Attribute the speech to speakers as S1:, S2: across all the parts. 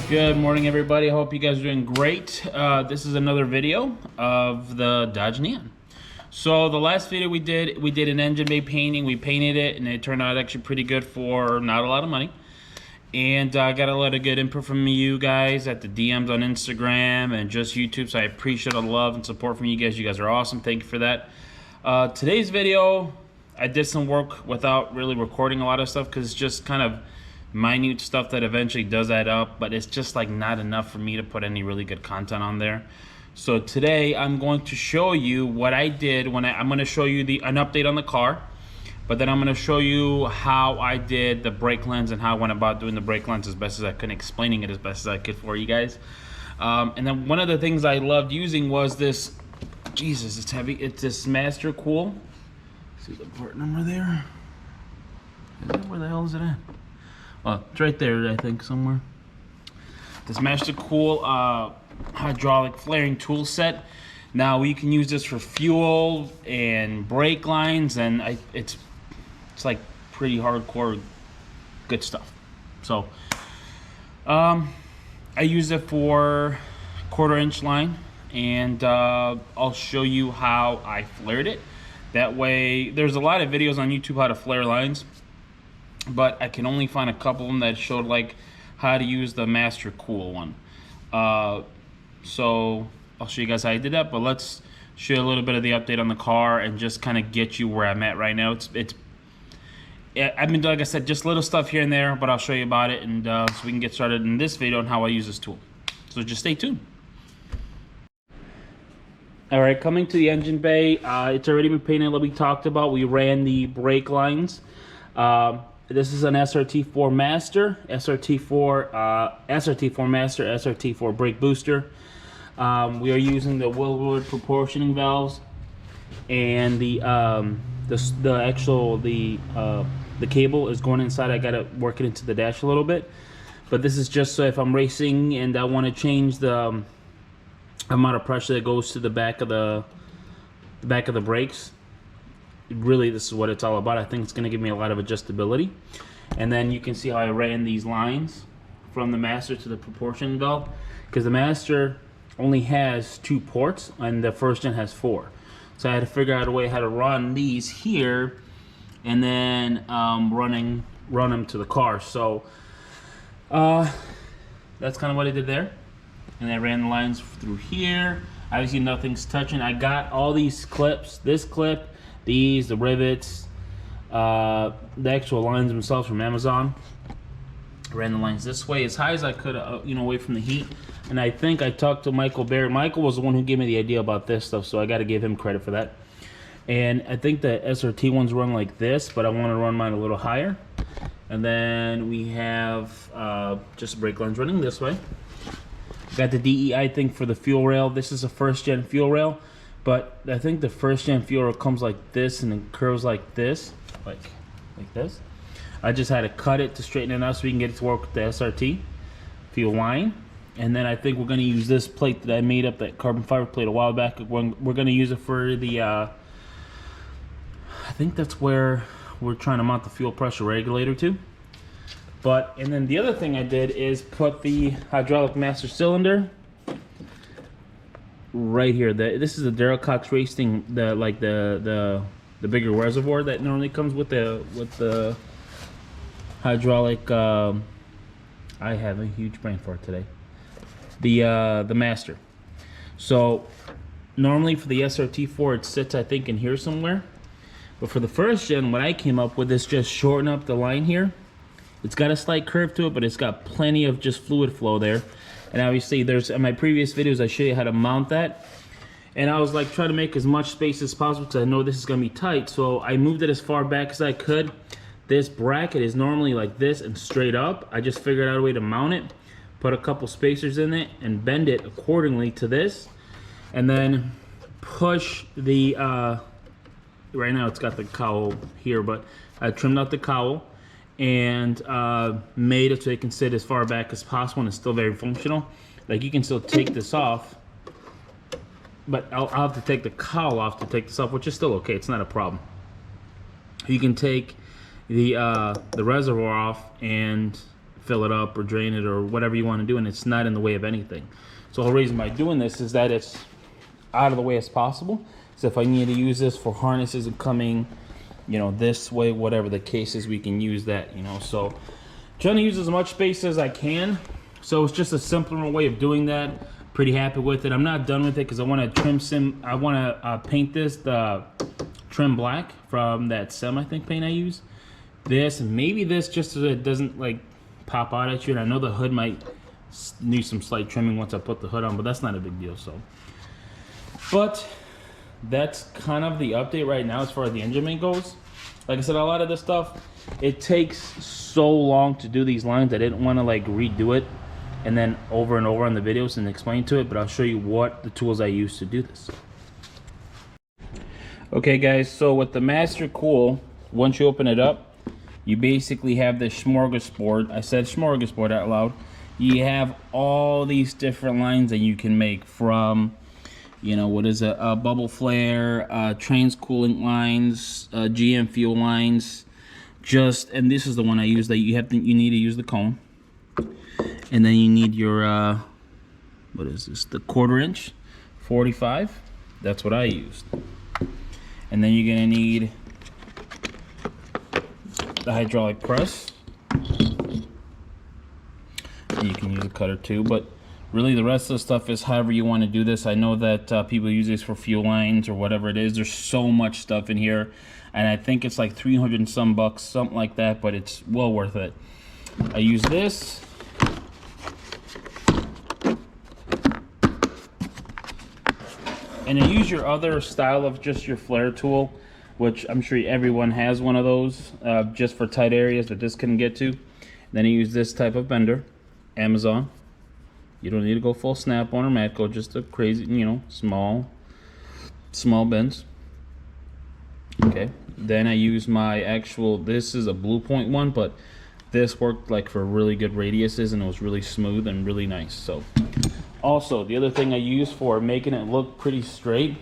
S1: Good morning, everybody. I hope you guys are doing great. This is another video of the Dodge Neon. So the last video we did an engine bay painting. We painted it and it turned out actually pretty good for not a lot of money. And I got a lot of good input from you guys at the DMs on Instagram and just YouTube. So I appreciate all the love and support from you guys. You guys are awesome. Thank you for that. Today's video, I did some work without really recording a lot of stuff because it's just kind of minute stuff that eventually does add up, but it's just like not enough for me to put any really good content on there. So today I'm going to show you what I did when I'm going to show you an update on the car, but then I'm going to show you how I did the brake lens and how I went about doing the brake lens as best as I could, explaining it as best as I could for you guys. And then one of the things I loved using was this, Jesus, it's heavy, it's this Mastercool. See the part number there? Where the hell is it at? Well, it's right there, I think, somewhere. This Mastercool hydraulic flaring tool set. Now you can use this for fuel and brake lines, and it's like pretty hardcore good stuff. So I use it for 1/4 inch line, and I'll show you how I flared it. That way, there's a lot of videos on YouTube how to flare lines, but I can only find a couple of them that showed like how to use the Mastercool one. So I'll show you guys how I did that, but let's show you a little bit of the update on the car and just kind of get you where I'm at right now. I've been, like I said, just little stuff here and there, but I'll show you about it, and so we can get started in this video on how I use this tool. So just stay tuned. All right, coming to the engine bay, it's already been painted like we talked about. We ran the brake lines. This is an SRT4 Master, SRT4 Master, SRT4 brake booster. We are using the Willwood proportioning valves, and the cable is going inside. I got to work it into the dash a little bit, but this is just so if I'm racing and I want to change the amount of pressure that goes to the back of the brakes. Really, this is what it's all about. I think it's going to give me a lot of adjustability. And then you can see how I ran these lines from the Master to the proportion valve, because the Master only has 2 ports and the first gen has 4. So I had to figure out a way how to run these here and then run them to the car. So that's kind of what I did there. And I ran the lines through here. Obviously nothing's touching. I got all these clips, this clip, these, the rivets, the actual lines themselves from Amazon. I ran the lines this way as high as I could, away from the heat. And I think I talked to Michael Barrett. Michael was the one who gave me the idea about this stuff, so I got to give him credit for that. And I think the SRT ones run like this, but I want to run mine a little higher. And then we have just brake lines running this way. Got the DEI thing for the fuel rail. This is a first gen fuel rail, but I think the first gen fuel rail comes like this and then curves like this, like this. I just had to cut it to straighten it out so we can get it to work with the SRT fuel line. And then I think we're going to use this plate that I made up, that carbon fiber plate a while back. We're going to use it for the, I think that's where we're trying to mount the fuel pressure regulator to. And then the other thing I did is put the hydraulic master cylinder right here. This is a Duracox Racing, the bigger reservoir that normally comes with the hydraulic. I have a huge brain fart today. The Master. So normally for the SRT4 it sits, I think, in here somewhere. But for the first gen, what I came up with is just shorten up the line here. It's got a slight curve to it, but it's got plenty of just fluid flow there. And obviously, in my previous videos, I show you how to mount that. And I was like trying to make as much space as possible because I know this is going to be tight. So I moved it as far back as I could. This bracket is normally like this and straight up. I just figured out a way to mount it, put a couple spacers in it, and bend it accordingly to this. And then push the, right now it's got the cowl here, but I trimmed out the cowl and made it so it can sit as far back as possible and it's still very functional. Like you can still take this off, but I'll have to take the cowl off to take this off, which is still okay. It's not a problem. You can take the reservoir off and fill it up or drain it or whatever you want to do, and it's not in the way of anything. So the whole reason by doing this is that it's out of the way as possible. So if I need to use this for harnesses and coming, you know, this way, whatever the case is, we can use that, you know. So trying to use as much space as I can. So it's just a simpler way of doing that. Pretty happy with it. I'm not done with it because I want to paint this the trim black from that I think paint I use. This and maybe this, just so that it doesn't like pop out at you. And I know the hood might need some slight trimming once I put the hood on, but that's not a big deal. So, but that's kind of the update right now as far as the engine bay goes. Like I said, a lot of this stuff, it takes so long to do these lines. I didn't want to like redo it and then over and over on the videos and explain to it, but I'll show you what the tools I use to do this. Okay guys, so with the Mastercool, once you open it up, you basically have this smorgasbord. I said smorgasbord out loud. You have all these different lines that you can make from, you know, what is it, bubble flare, trans cooling lines, GM fuel lines, and this is the one I use that you need to use the cone. And then you need your, what is this, the 1/4 inch, 45, that's what I used. And then you're gonna need the hydraulic press. And you can use a cutter too, but really the rest of the stuff is however you want to do this. I know that people use this for fuel lines or whatever it is. There's so much stuff in here, and I think it's like 300 and some bucks, something like that, but it's well worth it. I use this. And then use your other style of just your flare tool, which I'm sure everyone has one of those, just for tight areas that this couldn't get to. Then you use this type of bender, Amazon. You don't need to go full Snap-on or Matco, just a crazy, you know, small bends. Okay, then I use my actual, this is a Blue Point one, but this worked like for really good radiuses and it was really smooth and really nice. So also, the other thing I use for making it look pretty straight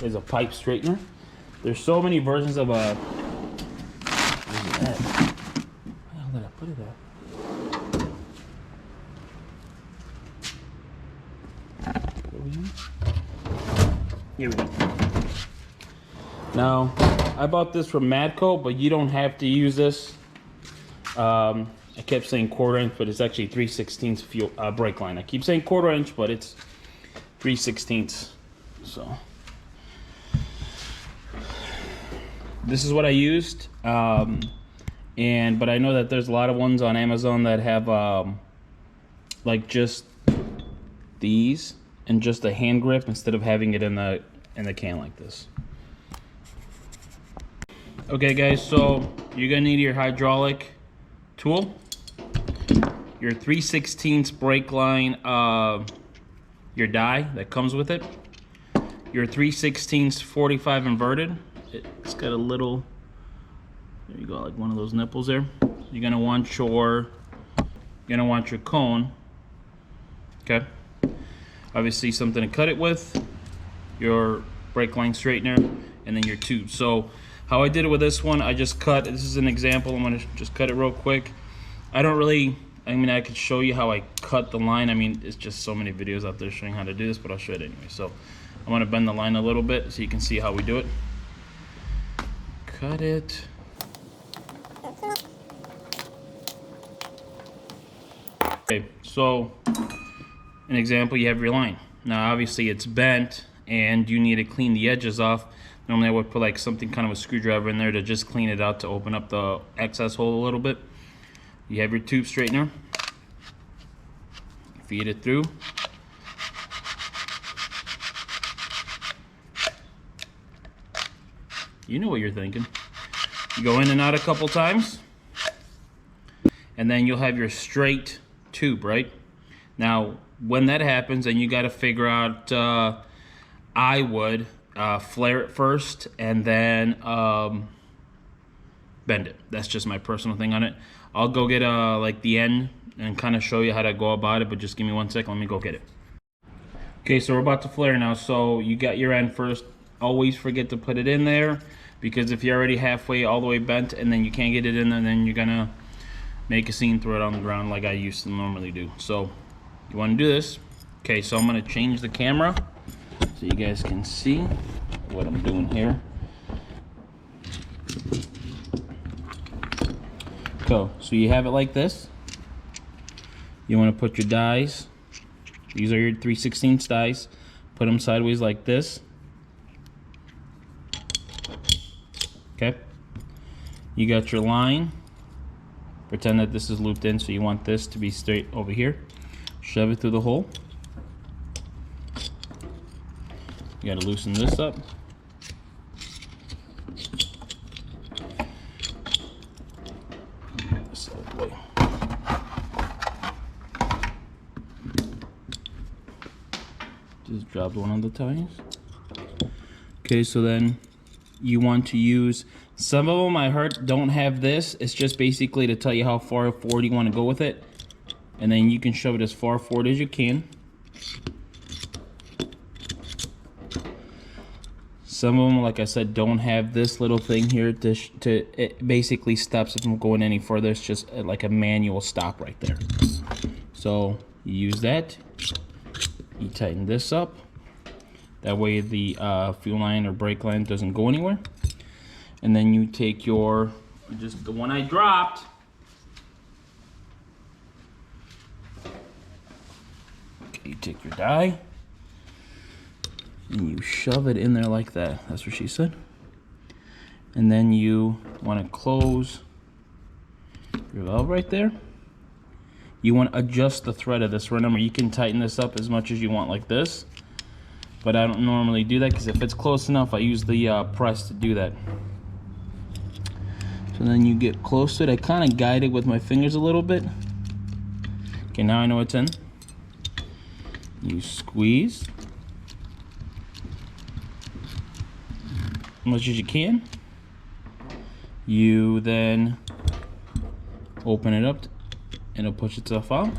S1: is a pipe straightener. There's so many versions of a, where did I put it at? Here we go. Now, I bought this from Matco, but you don't have to use this. I kept saying 1/4 inch, but it's actually 3/16 fuel brake line. I keep saying 1/4 inch, but it's 3/16. So this is what I used, but I know that there's a lot of ones on Amazon that have like just these and just a hand grip instead of having it in the can like this. Okay guys, so you're gonna need your hydraulic tool, your 3/16 brake line, your die that comes with it, your 3/16 45 inverted. It's got a little, there you go, like one of those nipples there. You're gonna want your cone. Okay, obviously something to cut it with, your brake line straightener, and then your tube. So how I did it with this one, I just cut, this is an example, I'm gonna just cut it real quick. I mean, I could show you how I cut the line. I mean, it's just so many videos out there showing how to do this, but I'll show it anyway. So I'm gonna bend the line a little bit so you can see how we do it. Cut it. Okay, so an example, you have your line. Now obviously it's bent and you need to clean the edges off. Normally I would put like something kind of a screwdriver in there to just clean it out to open up the excess hole a little bit. You have your tube straightener. Feed it through. You know what you're thinking. You go in and out a couple times, and then you'll have your straight tube, right? Now, when that happens, then you got to figure out, I would flare it first and then bend it. That's just my personal thing on it. I'll go get like the end and kind of show you how to go about it, but just give me 1 second. Let me go get it. Okay, so we're about to flare now. So you got your end first. Always forget to put it in there, because if you're already halfway all the way bent and then you can't get it in there, then you're gonna make a seam, throw it on the ground like I used to normally do. So you want to do this. Okay, so I'm going to change the camera so you guys can see what I'm doing here. So you have it like this. You want to put your dies. These are your 3/16 dies. Put them sideways like this. Okay. You got your line. Pretend that this is looped in, so you want this to be straight over here. Shove it through the hole. You got to loosen this up. Just dropped one of the ties. Okay, so then you want to use, some of them I heard don't have this. It's just basically to tell you how far forward you want to go with it. And then you can shove it as far forward as you can. Some of them, like I said, don't have this little thing here it basically stops it from going any further. It's just like a manual stop right there. So you use that. You tighten this up. That way the fuel line or brake line doesn't go anywhere. And then you take your, just the one I dropped. Okay, you take your die and you shove it in there like that. That's what she said. And then you want to close your valve right there. You want to adjust the thread of this. Remember, you can tighten this up as much as you want like this, but I don't normally do that because if it's close enough, I use the press to do that. So then you get close to it. I kind of guide it with my fingers a little bit. Okay, now I know it's in. You squeeze as much as you can. You then open it up and it'll push itself out.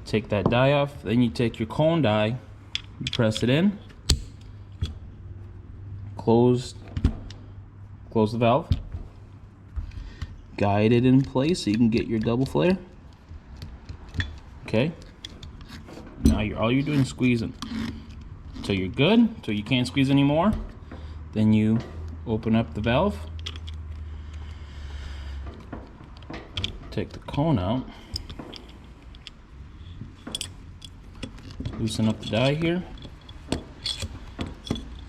S1: Take that die off. Then you take your cone die, you press it in, close the valve, guide it in place so you can get your double flare. Okay. Now all you're doing is squeezing until you're good, until you can't squeeze anymore. Then you open up the valve, take the cone out, loosen up the die here.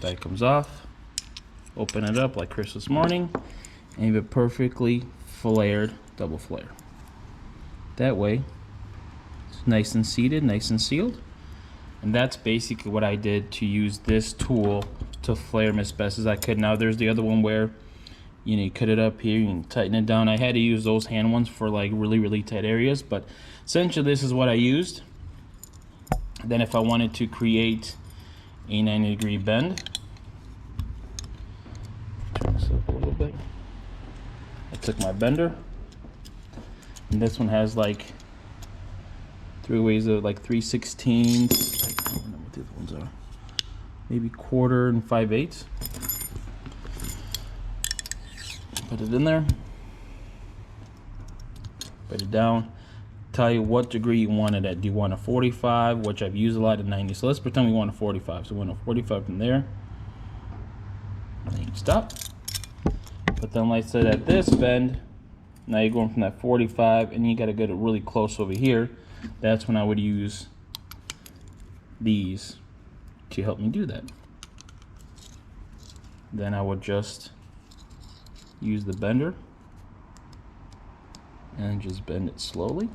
S1: Die comes off. Open it up like Christmas morning, and you have a perfectly flared double flare. That way, it's nice and seated, nice and sealed. And that's basically what I did to use this tool to flare them as best as I could. Now there's the other one where you cut it up here, you can tighten it down. I had to use those hand ones for like really tight areas, but essentially this is what I used. Then if I wanted to create a 90-degree bend, turn this up a little bit. I took my bender, and this one has like 3 ways of like 3/16. I don't know what the other ones are. Maybe 1/4 and 5/8. Put it in there. Put it down. Tell you what degree you want it at. Do you want a 45, which I've used a lot, of 90? So let's pretend we want a 45. So we want a 45 from there. And then you stop. But then, like I said, at this bend, now you're going from that 45, and you got to get it really close over here. That's when I would use these to help me do that. Then I would just use the bender and just bend it slowly.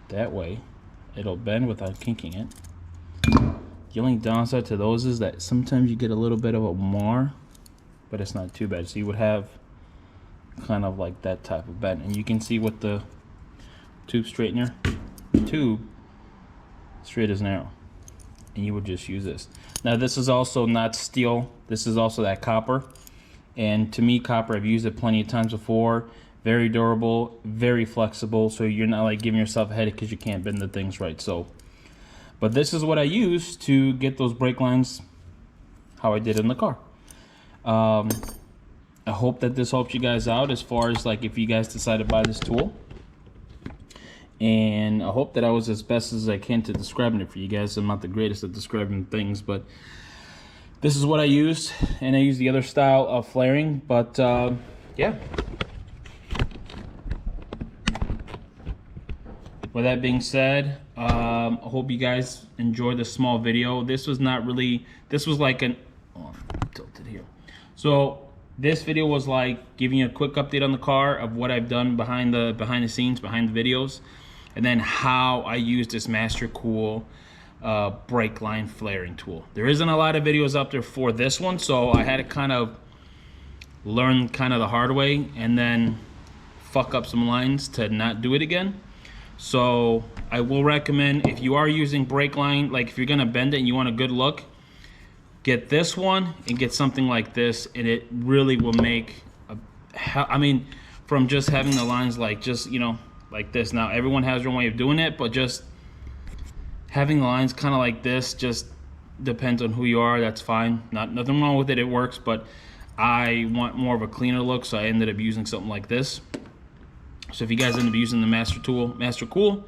S1: That way it'll bend without kinking it. The only downside to those is that sometimes you get a little bit of a mar, but it's not too bad. So you would have kind of like that type of bend, and you can see with the tube straightener, the tube straight as an arrow, and you would just use this. Now this is also not steel, this is also that copper, and to me copper, I've used it plenty of times before. Very durable, very flexible, so you're not like giving yourself a headache because you can't bend the things right. So, but this is what I use to get those brake lines how I did in the car. I hope that this helps you guys out as far as like if you guys decide to buy this tool. And I hope that I was as best as I can to describing it for you guys. I'm not the greatest at describing things, but this is what I used, and I used the other style of flaring, but yeah. With that being said, I hope you guys enjoyed this small video. This was not really, this was like an, oh, I'm tilted here. So this video was like giving you a quick update on the car of what I've done behind the scenes, behind the videos, and then how I use this Mastercool brake line flaring tool. There isn't a lot of videos out there for this one, so I had to kind of learn kind of the hard way and then fuck up some lines to not do it again. So I will recommend, if you are using brake line, like if you're gonna bend it and you want a good look, get this one and get something like this, and it really will make I mean, from just having the lines like just, you know, like this. Now everyone has their own way of doing it, but just having the lines kind of like this just depends on who you are. That's fine, nothing wrong with it, it works, but I want more of a cleaner look, so I ended up using something like this. So if you guys end up using the Mastercool,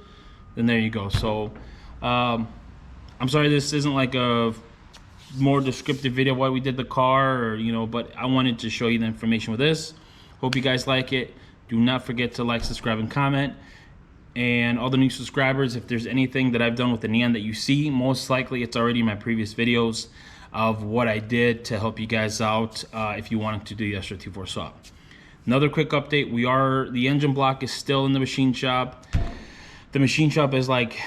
S1: then there you go. So I'm sorry this isn't like a more descriptive video why we did the car, or you know, but I wanted to show you the information with this. Hope you guys like it. Do not forget to like, subscribe, and comment. And all the new subscribers, if there's anything that I've done with the Neon that you see, most likely it's already in my previous videos of what I did to help you guys out if you wanted to do the SR24 swap. Another quick update, the engine block is still in the machine shop. The machine shop is like,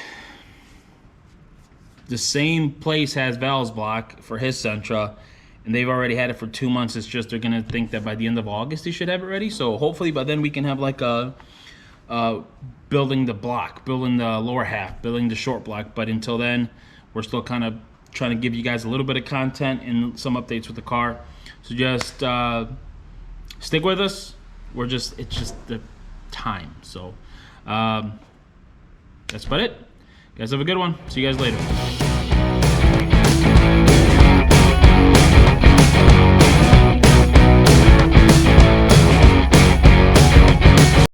S1: the same place has Val's block for his Sentra, and they've already had it for 2 months. It's just they're gonna think that by the end of August they should have it ready. So hopefully by then we can have like a building the block, building the lower half, building the short block. But until then, we're still kind of trying to give you guys a little bit of content and some updates with the car. So just stick with us. It's just the time. So that's about it. You guys have a good one. See you guys later.